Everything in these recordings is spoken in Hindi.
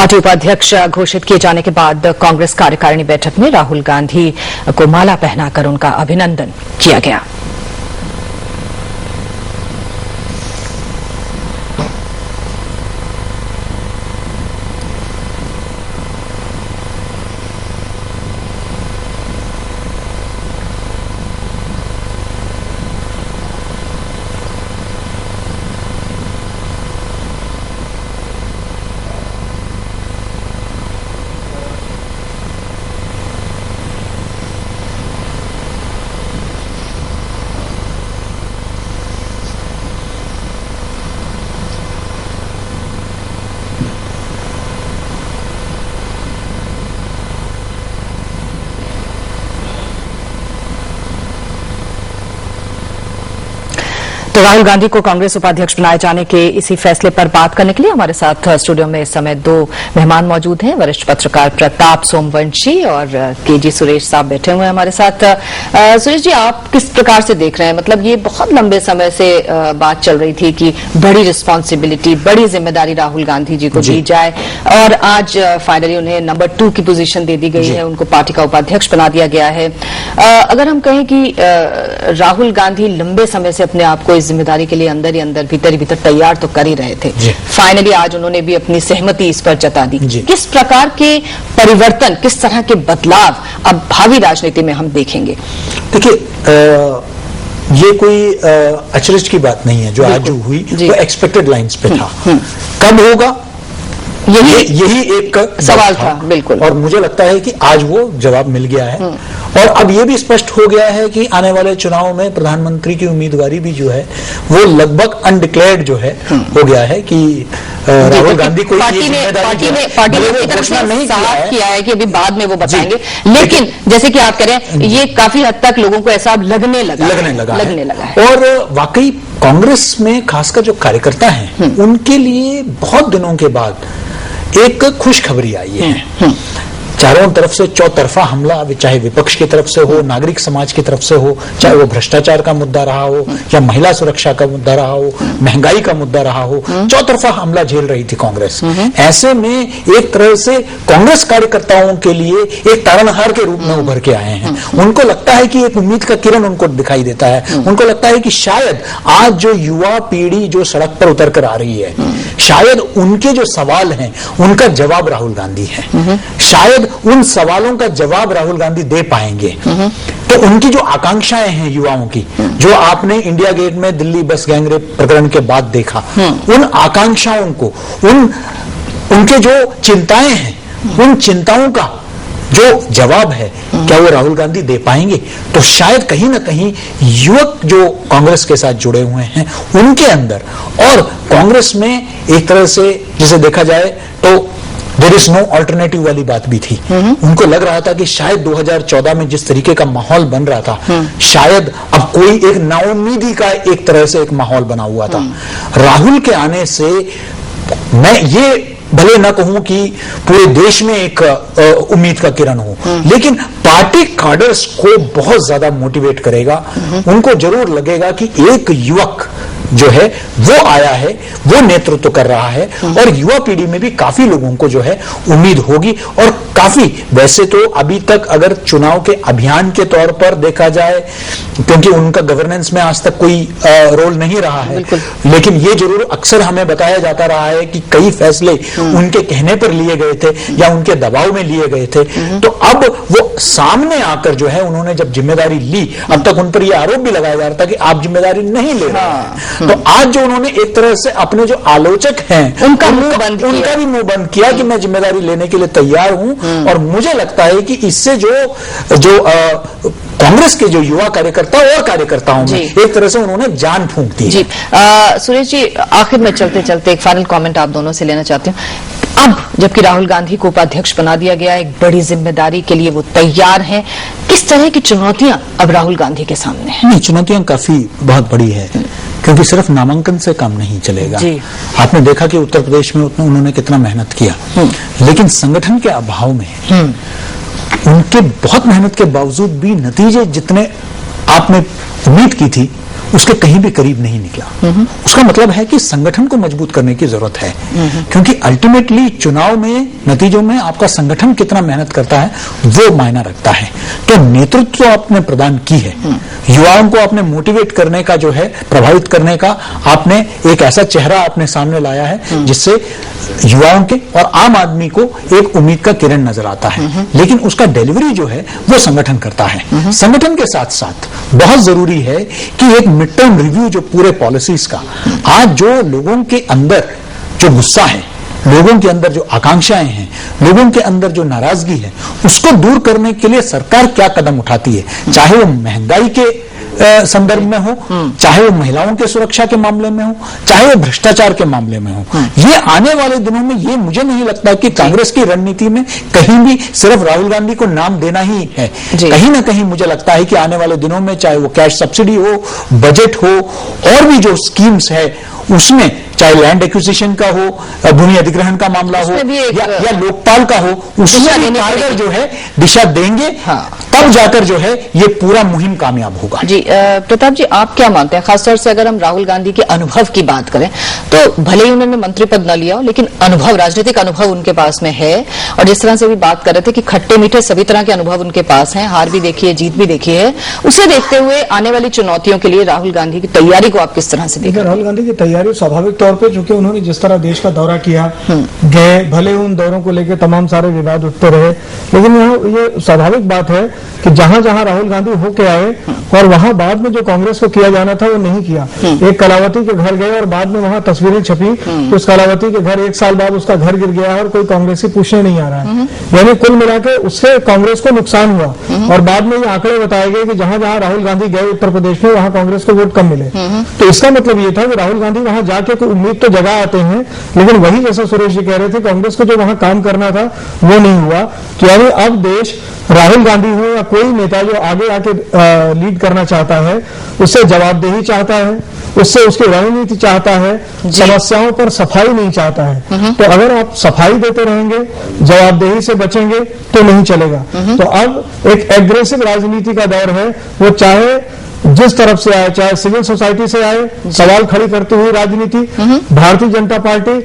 पार्टी उपाध्यक्ष घोषित किए जाने के बाद कांग्रेस कार्यकारिणी बैठक में राहुल गांधी को माला पहनाकर उनका अभिनंदन किया गया। तो राहुल गांधी को कांग्रेस उपाध्यक्ष बनाए जाने के इसी फैसले पर बात करने के लिए हमारे साथ स्टूडियो में इस समय दो मेहमान मौजूद हैं। वरिष्ठ पत्रकार प्रताप सोमवंशी और केजी सुरेश साहब बैठे हुए हैं हमारे साथ। सुरेश जी, आप किस प्रकार से देख रहे हैं? मतलब ये बहुत लंबे समय से बात चल रही थी कि बड़ी रिस्पांसिबिलिटी, बड़ी जिम्मेदारी राहुल गांधी जी को दी जाए और आज फाइनली उन्हें नंबर 2 की पोजीशन दे दी गई है, उनको पार्टी का उपाध्यक्ष बना दिया गया है। अगर हम कहें कि राहुल गांधी लंबे समय से अपने आप को इस जिम्मेदारी के लिए अंदर ही भीतर तैयार तो कर ही रहे थे, फाइनली आज उन्होंने भी अपनी सहमति इस पर जता दी। किस प्रकार के परिवर्तन, किस तरह के बदलाव अब भावी राजनीति में हम देखेंगे? देखिए, ये कोई अचरज की बात नहीं है। जो आज जो हुई वो एक्सपेक्टेड लाइंस पे था। कब होगा यही एक सवाल था। बिल्कुल। और मुझे लगता है कि आज वो जवाब मिल गया है और अब ये भी स्पष्ट हो गया है कि आने वाले चुनाव में प्रधानमंत्री की उम्मीदवारी भी जो है वो लगभग अनडिक्लेयर्ड जो है हो गया है कि राहुल गांधी को पार्टी ने घोषणा नहीं किया है कि अभी बाद में वो बताएंगे, लेकिन जैसे कि आप कह रहे हैं ये काफी हद तक लोगों को ऐसा लगने लगा है। और वाकई कांग्रेस में खासकर जो कार्यकर्ता हैं उनके लिए बहुत दिनों के बाद एक खुशखबरी आई है। चारों तरफ से चौतरफा हमला, चाहे विपक्ष की तरफ से हो, नागरिक समाज की तरफ से हो, चाहे वो भ्रष्टाचार का मुद्दा रहा हो या महिला सुरक्षा का मुद्दा रहा हो, महंगाई का मुद्दा रहा हो, चौतरफा हमला झेल रही थी कांग्रेस। ऐसे में एक तरह से कांग्रेस कार्यकर्ताओं के लिए एक तारनहार के रूप में उभर के आए हैं। उनको लगता है कि एक उम्मीद का किरण उनको दिखाई देता है। उनको लगता है कि शायद आज जो युवा पीढ़ी जो सड़क पर उतर कर आ रही है, शायद उनके जो सवाल हैं उनका जवाब राहुल गांधी है। शायद उन सवालों का जवाब राहुल गांधी दे पाएंगे। तो उनकी जो आकांक्षाएं हैं युवाओं की, जो आपने इंडिया गेट में दिल्ली बस गैंगरेप प्रकरण के बाद देखा, उन आकांक्षाओं को, उनके जो चिंताएं हैं, उन चिंताओं का जो जवाब है क्या वो राहुल गांधी दे पाएंगे? तो शायद कहीं ना कहीं युवक जो कांग्रेस के साथ जुड़े हुए हैं उनके अंदर और कांग्रेस में एक तरह से जिसे देखा जाए तो देयर इज नो अल्टरनेटिव वाली बात भी थी। उनको लग रहा था कि शायद 2014 में जिस तरीके का माहौल बन रहा था, शायद अब कोई एक नाउम्मीदी का एक तरह से एक माहौल बना हुआ था। राहुल के आने से मैं ये भले न कहूं कि पूरे देश में एक उम्मीद का किरण हो, लेकिन पार्टी कार्डर्स को बहुत ज्यादा मोटिवेट करेगा। उनको जरूर लगेगा कि एक युवक जो है वो आया है, वो नेतृत्व कर रहा है और युवा पीढ़ी में भी काफी लोगों को जो है उम्मीद होगी। और काफी, वैसे तो अभी तक अगर चुनाव के अभियान के तौर पर देखा जाए, क्योंकि उनका गवर्नेंस में आज तक कोई रोल नहीं रहा है, लेकिन ये जरूर अक्सर हमें बताया जाता रहा है कि कई फैसले उनके कहने पर लिए गए थे या उनके दबाव में लिए गए थे। तो अब वो सामने आकर जो है उन्होंने जब जिम्मेदारी ली, अब तक उन पर यह आरोप भी लगाया जा रहा था कि आप जिम्मेदारी नहीं ले रहे हैं। तो आज जो उन्होंने एक तरह से अपने जो आलोचक हैं उनका भी मुंह बंद किया कि मैं जिम्मेदारी लेने के लिए तैयार हूं। और मुझे लगता है कि इससे जो कांग्रेस के जो युवा कार्यकर्ता और कार्यकर्ताओं में एक तरह से उन्होंने जान फूंक दी। जी सुरेश जी, आखिर में चलते चलते एक फाइनल कमेंट आप दोनों से लेना चाहती हूँ। अब जबकि राहुल गांधी को उपाध्यक्ष बना दिया गया, एक बड़ी जिम्मेदारी के लिए वो तैयार हैं, किस तरह की चुनौतियां अब राहुल गांधी के सामने हैं? नहीं, चुनौतियां काफी बहुत बड़ी है, क्योंकि सिर्फ नामांकन से काम नहीं चलेगा। आपने देखा कि उत्तर प्रदेश में उन्होंने कितना मेहनत किया, लेकिन संगठन के अभाव में उनके बहुत मेहनत के बावजूद भी नतीजे जितने आपने उम्मीद की थी उसके कहीं भी करीब नहीं निकला। उसका मतलब है कि संगठन को मजबूत करने की जरूरत है, क्योंकि अल्टीमेटली चुनाव में नतीजों में आपका संगठन कितना मेहनत करता है वो मायना रखता है। तो नेतृत्व आपने प्रदान की है, युवाओं को आपने मोटिवेट करने का जो है, प्रभावित करने का आपने एक ऐसा चेहरा अपने सामने लाया है जिससे युवाओं के और आम आदमी को एक उम्मीद का किरण नजर आता है। लेकिन उसका डिलीवरी जो है वो संगठन करता है। संगठन के साथ साथ बहुत जरूरी है कि एक मिड टर्म रिव्यू जो पूरे पॉलिसीज का, आज जो लोगों के अंदर जो गुस्सा है, लोगों के अंदर जो आकांक्षाएं हैं, लोगों के अंदर जो नाराजगी है, उसको दूर करने के लिए सरकार क्या कदम उठाती है, चाहे वो महंगाई के संदर्भ में हो, चाहे वो महिलाओं के सुरक्षा के मामले में हो, चाहे वो भ्रष्टाचार के मामले में हो। ये आने वाले दिनों में ये मुझे नहीं लगता कि कांग्रेस की रणनीति में कहीं भी सिर्फ राहुल गांधी को नाम देना ही है। कहीं ना कहीं मुझे लगता है कि आने वाले दिनों में चाहे वो कैश सब्सिडी हो, बजट हो, और भी जो स्कीम्स है उसमें, चाहे लैंड एक्विजिशन का हो, भूमि अधिग्रहण का मामला हो या लोकपाल का हो, उसमें भी कारगर जो है दिशा देंगे। तब जाकर जो है ये पूरा मुहिम कामयाब होगा। जी प्रताप जी, आप क्या मानते हैं, खासतौर से अगर हम राहुल गांधी के अनुभव की बात करें तो भले ही उन्होंने मंत्री पद न लिया हो, लेकिन अनुभव, राजनीतिक अनुभव उनके पास में है। और जिस तरह से भी बात कर रहे थे कि खट्टे मीठे सभी तरह के अनुभव उनके पास हैं, हार भी देखी है, जीत भी देखी है, उसे देखते हुए आने वाली चुनौतियों के लिए राहुल गांधी की तैयारी को आप किस तरह से देखते हैं? राहुल गांधी की तैयारी स्वाभाविक तौर पे, चूंकि उन्होंने जिस तरह देश का दौरा किया, गए, भले उन दौरों को लेकर तमाम सारे विवाद उठते रहे, लेकिन यहाँ ये स्वाभाविक बात है कि जहां जहां राहुल गांधी होके आए और वहां बाद में जो कांग्रेस को किया जाना था वो नहीं किया। एक कलावती के घर गए और बाद में वहां तस्वीरें छपी तो उस कलावती के घर 1 साल बाद उसका घर गिर गया है और कोई कांग्रेसी पूछने नहीं आ रहा है। यानी कुल मिलाकर उससे कांग्रेस को नुकसान हुआ। और बाद में ये आंकड़े बताए गए कि जहां जहां राहुल गांधी गए उत्तर प्रदेश में, वहां कांग्रेस को वोट कम मिले। तो इसका मतलब ये था कि राहुल गांधी वहां जाके कोई उम्मीद तो जगा आते हैं, लेकिन वही जैसा सुरेश जी कह रहे थे, कांग्रेस को जो वहां काम करना था वो नहीं हुआ। तो यानी अब देश राहुल गांधी हो या कोई नेता जो आगे आके लीड करना चाहता है, उससे जवाबदेही चाहता है, उससे उसकी रणनीति चाहता है, समस्याओं पर सफाई नहीं चाहता है। तो अगर आप सफाई देते रहेंगे, जवाबदेही से बचेंगे तो नहीं चलेगा। तो अब एक एग्रेसिव राजनीति का दौर है, वो चाहे जिस तरफ से आए, चाहे सिविल सोसाइटी से आए, सवाल खड़ी करती हुई राजनीति, भारतीय जनता पार्टी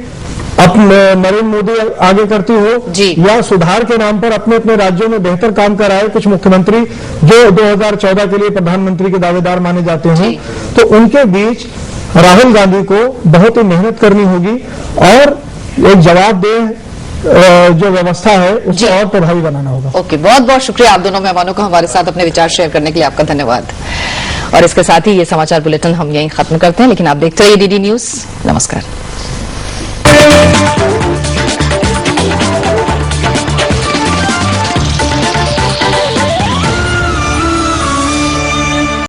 अपने नरेंद्र मोदी आगे करती हो, या सुधार के नाम पर अपने अपने राज्यों में बेहतर काम कराए कुछ मुख्यमंत्री जो 2014 के लिए प्रधानमंत्री के दावेदार माने जाते हैं, तो उनके बीच राहुल गांधी को बहुत ही मेहनत करनी होगी और एक जवाबदेह जो व्यवस्था है उसे और प्रभावी बनाना होगा। ओके, बहुत बहुत शुक्रिया आप दोनों मेहमानों का हमारे साथ अपने विचार शेयर करने के लिए, आपका धन्यवाद। और इसके साथ ही ये समाचार बुलेटिन हम यहीं खत्म करते हैं, लेकिन आप देखते रहिए डीडी न्यूज। नमस्कार।